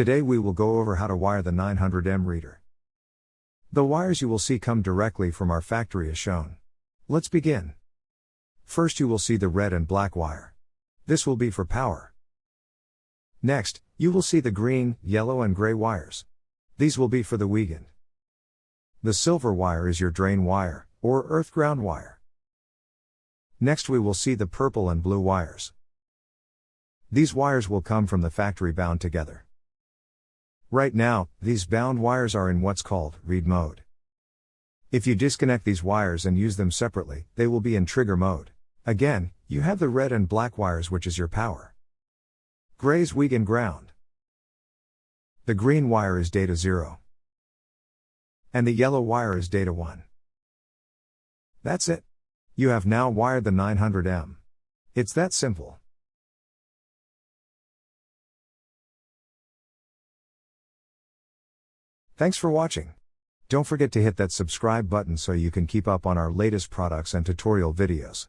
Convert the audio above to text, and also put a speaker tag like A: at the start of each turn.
A: Today we will go over how to wire the 900M reader. The wires you will see come directly from our factory as shown. Let's begin. First you will see the red and black wire. This will be for power. Next, you will see the green, yellow and gray wires. These will be for the Wiegand. The silver wire is your drain wire, or earth ground wire. Next we will see the purple and blue wires. These wires will come from the factory bound together. Right now, these bound wires are in what's called read mode. If you disconnect these wires and use them separately, they will be in trigger mode. Again, you have the red and black wires, which is your power. Gray's Wiegand ground. The green wire is data 0. And the yellow wire is data 1. That's it. You have now wired the 900M. It's that simple. Thanks for watching. Don't forget to hit that subscribe button so you can keep up on our latest products and tutorial videos.